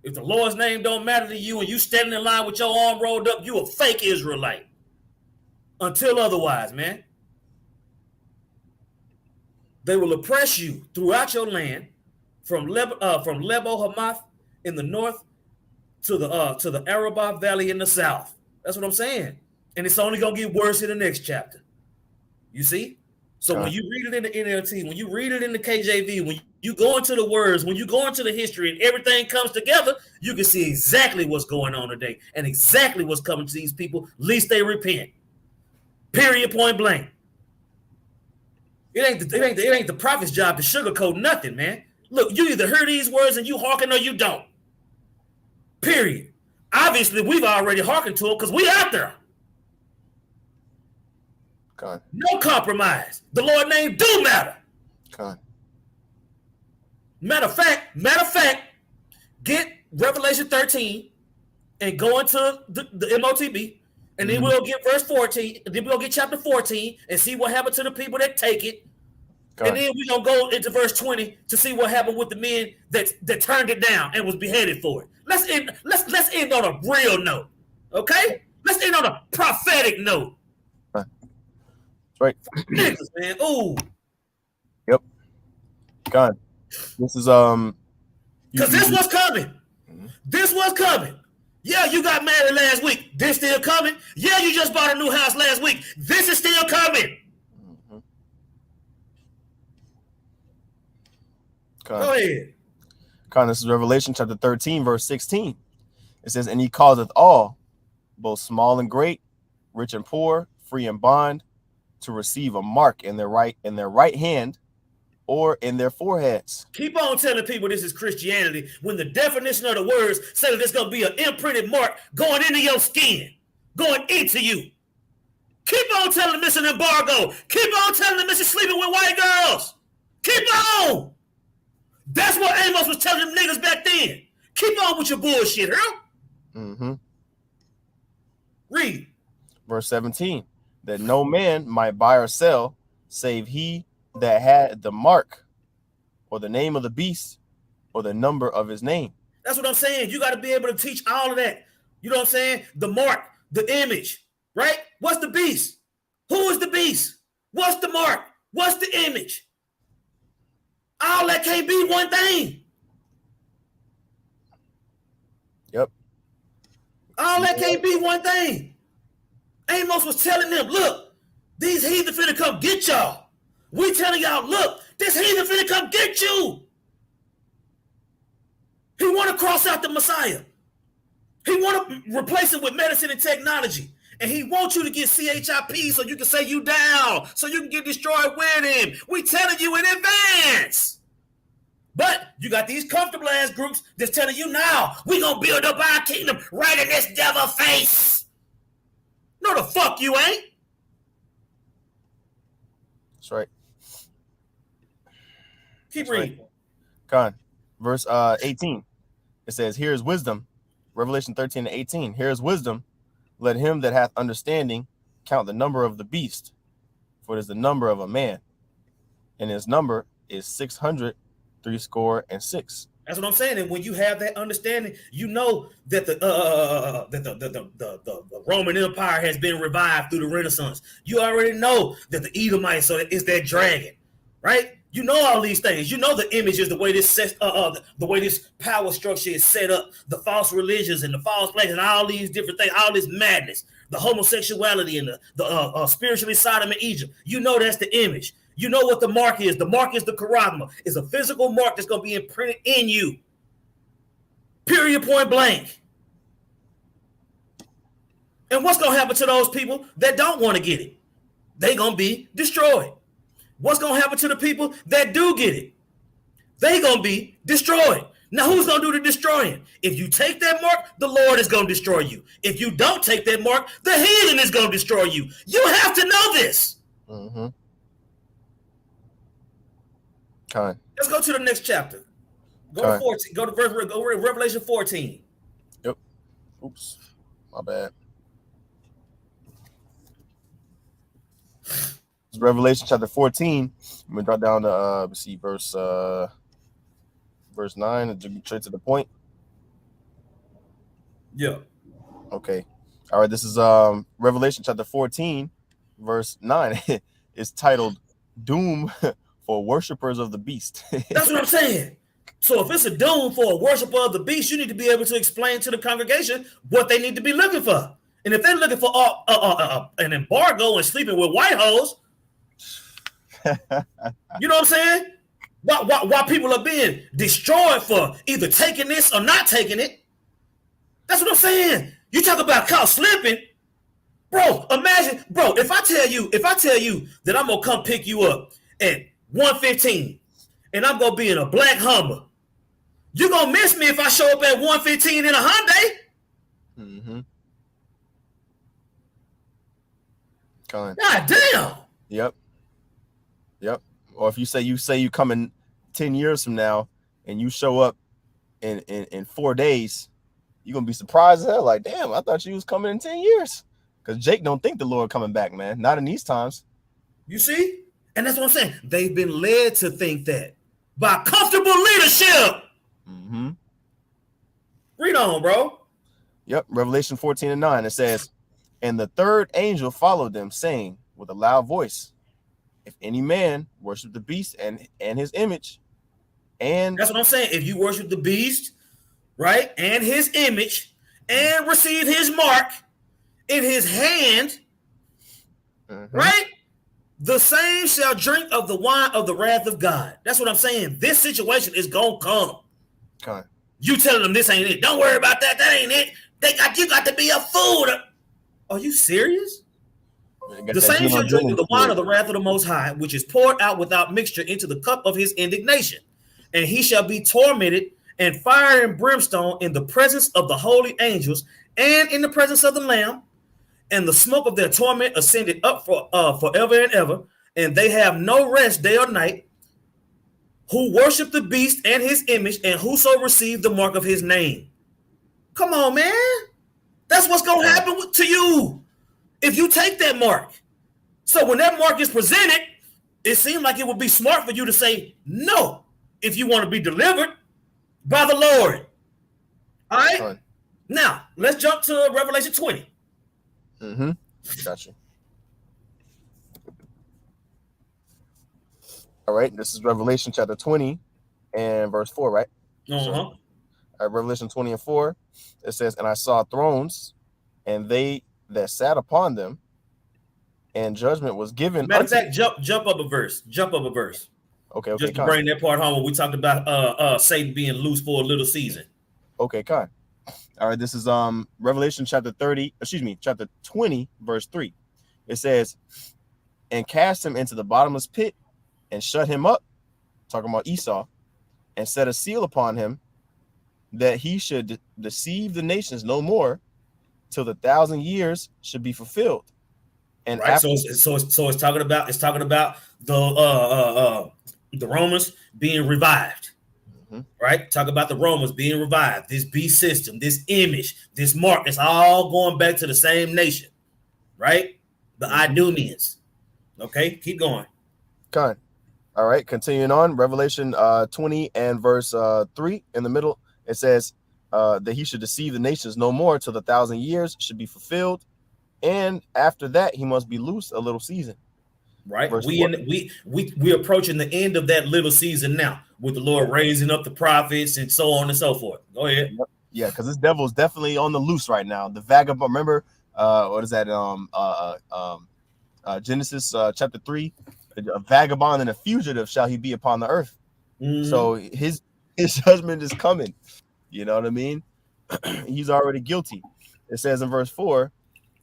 If the Lord's name don't matter to you and you standing in line with your arm rolled up, you a fake Israelite. Until otherwise, man. They will oppress you throughout your land, from Lebo Hamath in the north to the Arabah Valley in the south. That's what I'm saying. And it's only gonna get worse in the next chapter. You see? So when you read it in the NLT, when you read it in the KJV, when you go into the words, when you go into the history and everything comes together, you can see exactly what's going on today and exactly what's coming to these people, least they repent. Period, point blank. It ain't the prophet's job to sugarcoat nothing, man. Look, you either hear these words and you hearken or you don't. Period. Obviously, we've already hearkened to it because we out there. God. No compromise. The Lord name do matter. God. Matter of fact, get Revelation 13 and go into the MOTB, and then we'll get verse 14, and then we'll get chapter 14 and see what happened to the people that take it. God. And then we're gonna go into verse 20 to see what happened with the men that turned it down and was beheaded for it. Let's end on a real note. Okay? Let's end on a prophetic note. Right. Niggas, man. Ooh. Yep. God. This is because this was coming. Mm-hmm. This was coming. Yeah, you got married last week. This still coming. Yeah, you just bought a new house last week. This is still coming. Mm-hmm. Go ahead. God, this is Revelation chapter 13, verse 16. It says, "And he causeth all, both small and great, rich and poor, free and bond, to receive a mark in their right hand or in their foreheads." Keep on telling people this is Christianity when the definition of the words say that there's going to be an imprinted mark going into your skin, going into you. Keep on telling them it's an embargo. Keep on telling them it's sleeping with white girls. Keep on. That's what Amos was telling them niggas back then. Keep on with your bullshit, huh? Mm-hmm. Read. Verse 17. "That no man might buy or sell, save he that had the mark, or the name of the beast, or the number of his name." That's what I'm saying. You got to be able to teach all of that. You know what I'm saying? The mark, the image, right? What's the beast? Who is the beast? What's the mark? What's the image? All that can't be one thing. Yep. All that can't be one thing. Amos was telling them, look, these heathen finna come get y'all. We telling y'all, look, this heathen finna come get you. He want to cross out the Messiah. He want to replace it with medicine and technology. And he wants you to get CHIP so you can say you down, so you can get destroyed with him. We telling you in advance. But you got these comfortable ass groups that's telling you now, we gonna build up our kingdom right in this devil face. No, the fuck you ain't. That's right. Keep reading. Right. Con. Verse 18. It says, "Here is wisdom." Revelation 13:18. "Here is wisdom. Let him that hath understanding count the number of the beast, for it is the number of a man, and his number is 666." That's what I'm saying. And when you have that understanding, you know that the Roman Empire has been revived through the Renaissance. You already know that the Edomites is that dragon, right? You know all these things. You know the images, the way the way this power structure is set up, the false religions and the false places, and all these different things, all this madness, the homosexuality and the spiritually Sodom and Egypt. You know that's the image. You know what the mark is. The mark is the charagma. It's a physical mark that's going to be imprinted in you. Period, point blank. And what's going to happen to those people that don't want to get it? They're going to be destroyed. What's going to happen to the people that do get it? They're going to be destroyed. Now, who's going to do the destroying? If you take that mark, the Lord is going to destroy you. If you don't take that mark, the heathen is going to destroy you. You have to know this. Mm-hmm. Okay. Let's go to the next chapter. Go to 14. Go to Revelation 14. Yep. Oops. My bad. It's Revelation chapter 14. I'm gonna drop down to let's see, verse 9, straight to the point. Yeah. Okay. All right. This is Revelation chapter 14, verse 9. It's titled "Doom for Worshippers of the Beast." That's what I'm saying. So if it's a doom for a worshiper of the beast, you need to be able to explain to the congregation what they need to be looking for. And if they're looking for an embargo and sleeping with white hoes, you know what I'm saying? Why people are being destroyed for either taking this or not taking it. That's what I'm saying. You talk about caught slipping. Bro, imagine, if I tell you that I'm gonna come pick you up at 1:15 and I'm gonna be in a black Hummer, you're gonna miss me if I show up at 1:15 in a Hyundai. Mm-hmm. God damn. Yep. Or if you say you come in 10 years from now and you show up in 4 days, you're gonna be surprised as hell. Like, damn, I thought you was coming in 10 years. Because Jake don't think the Lord coming back, man. Not in these times. You see? And that's what I'm saying. They've been led to think that by comfortable leadership. Mm-hmm. Read on, bro. Yep. Revelation 14:9. It says, and the third angel followed them, saying with a loud voice, if any man worship the beast and his image, and that's what I'm saying. If you worship the beast, right, and his image, and receive his mark in his hand, right, the same shall drink of the wine of the wrath of God. That's what I'm saying. This situation is gonna come. Okay. You telling them this ain't it. Don't worry about that. That ain't it. You got to be a fool. Are you serious? The same shall drink of the wine of the wrath of the Most High, which is poured out without mixture into the cup of his indignation. And he shall be tormented and fire and brimstone in the presence of the holy angels and in the presence of the Lamb. And the smoke of their torment ascended up for forever and ever. And they have no rest day or night, who worship the beast and his image, and whoso receive the mark of his name. Come on, man. That's what's going to happen to you if you take that mark. So when that mark is presented, it seems like it would be smart for you to say no if you want to be delivered by the Lord. All right? Now, let's jump to Revelation 20. Mm-hmm. Gotcha. All right, this is Revelation chapter 20 and verse 4, right? Uh-huh. So, Revelation 20 and 4, it says, and I saw thrones, and they that sat upon them, and judgment was given. Matter of fact, jump up a verse. Okay. Just to bring that part home when we talked about Satan being loose for a little season. Okay, Kai. All right, this is Revelation chapter 20, verse 3. It says, and cast him into the bottomless pit and shut him up, talking about Esau, and set a seal upon him that he should deceive the nations no more till the 1,000 years should be fulfilled. And right, so it's talking about the Romans being revived. Right? Talk about the Romans being revived. This beast system, this image, this mark, it's all going back to the same nation. Right? The Idumeans. Okay, keep going. Okay. All right, continuing on. Revelation 20 and verse 3 in the middle, it says that he should deceive the nations no more till the 1,000 years should be fulfilled. And after that, he must be loose a little season. Right? Verse 4. We're approaching the end of that little season now, with the Lord raising up the prophets and so on and so forth. Go ahead. Yeah, because this devil is definitely on the loose right now. The vagabond. Remember, what is that? Genesis chapter 3. A vagabond and a fugitive shall he be upon the earth. Mhm. So his judgment is coming. You know what I mean? He's already guilty. It says in verse 4,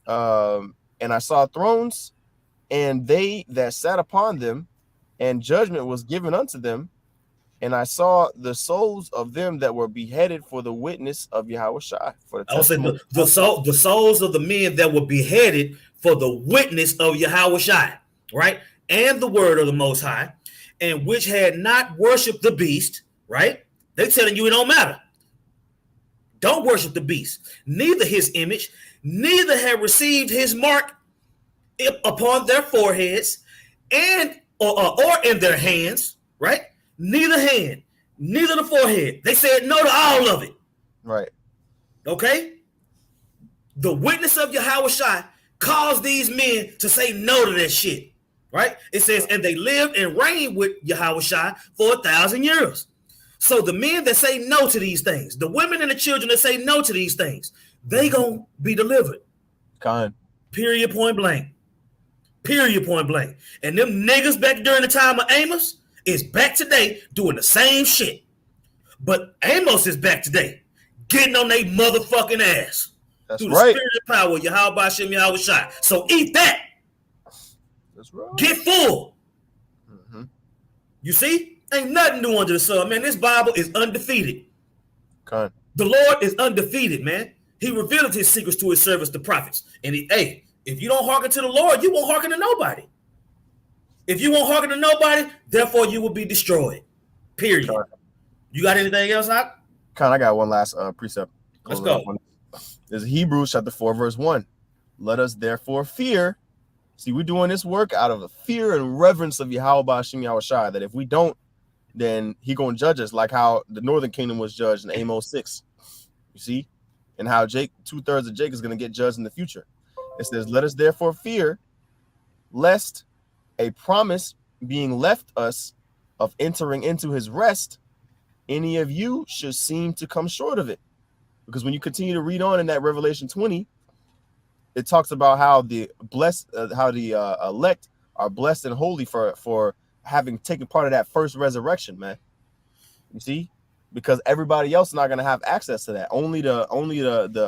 and I saw thrones, and they that sat upon them, and judgment was given unto them. And I saw the souls of them that were beheaded for the witness of Yahushua, for the I would say testimony. the souls of the men that were beheaded for the witness of Yahushua, right? And the word of the Most High, and which had not worshipped the beast, right? They're telling you it don't matter. Don't worship the beast, neither his image, neither had received his mark upon their foreheads and or in their hands, right? Neither hand, neither the forehead. They said no to all of it. Right. Okay? The witness of Yahushua caused these men to say no to that shit. Right? It says, and they lived and reigned with Yahushua for 1,000 years. So the men that say no to these things, the women and the children that say no to these things, they gonna be delivered. Con. Period, point blank. Period, point blank. And them niggas back during the time of Amos is back today doing the same shit. But Amos is back today, getting on their motherfucking ass. That's through the right. spirit and power of Yahweh Hashem Yahushua. So eat that. That's right. Get full. Mm-hmm. You see? Ain't nothing new under the sun, man. This Bible is undefeated. Con. The Lord is undefeated, man. He revealed his secrets to his servants, the prophets. And hey, if you don't hearken to the Lord, you won't hearken to nobody. If you won't hearken to nobody, therefore you will be destroyed. Period. Con. You got anything else, Hawk? Con, I got one last precept. Let's go. There's Hebrews chapter 4, verse 1. Let us therefore fear. See, we're doing this work out of the fear and reverence of Yahweh Hashem Yahushua, that if we don't, then he going to judge us like how the northern kingdom was judged in Amos 6. You see? And how 2/3 of Jacob is going to get judged in the future. It says, let us therefore fear, lest a promise being left us of entering into his rest, any of you should seem to come short of it. Because when you continue to read on in that Revelation 20, it talks about how the elect are blessed and holy for having taken part of that first resurrection, man. You see, because everybody else is not going to have access to that. Only the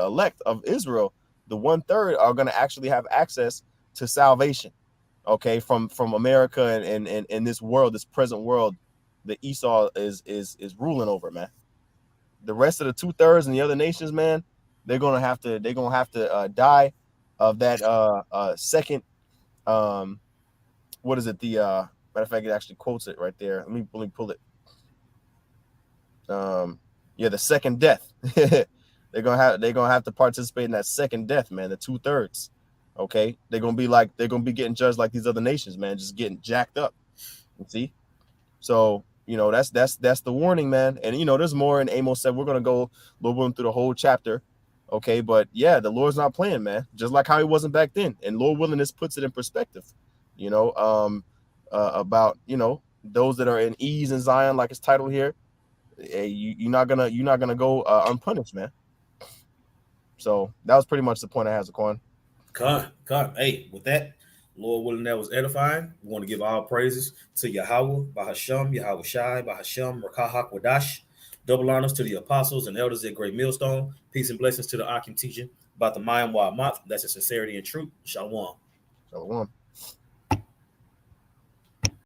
elect of Israel, the 1/3, are going to actually have access to salvation. Okay, from America and in this world, this present world, that Esau is ruling over, man. The rest of the 2/3 and the other nations, man, they're gonna have to die of that second. What is it? The matter of fact, it actually quotes it right there. Let me pull it. The second death. they're gonna have to participate in that second death, man. The 2/3. Okay, they're gonna be getting judged like these other nations, man, just getting jacked up. You see, so. That's the warning, man. And there's more. And Amos said we're gonna go Lord willing through the whole chapter, okay? But yeah, the Lord's not playing, man. Just like how he wasn't back then. And Lord willing, this puts it in perspective. About those that are in ease in Zion, like it's titled here. Hey, you're not gonna go unpunished, man. So that was pretty much the point I had, Zaquan. God. Hey, with that, Lord willing, that was edifying. We want to give all praises to Yahweh, Bahasham, Yahweh Shai, Bahasham, Rakahak Wadash. Double honors to the apostles and elders at Great Millstone. Peace and blessings to the Akim teaching about the Mayim Wa Math. That's a sincerity and truth. Shalom. Shalom.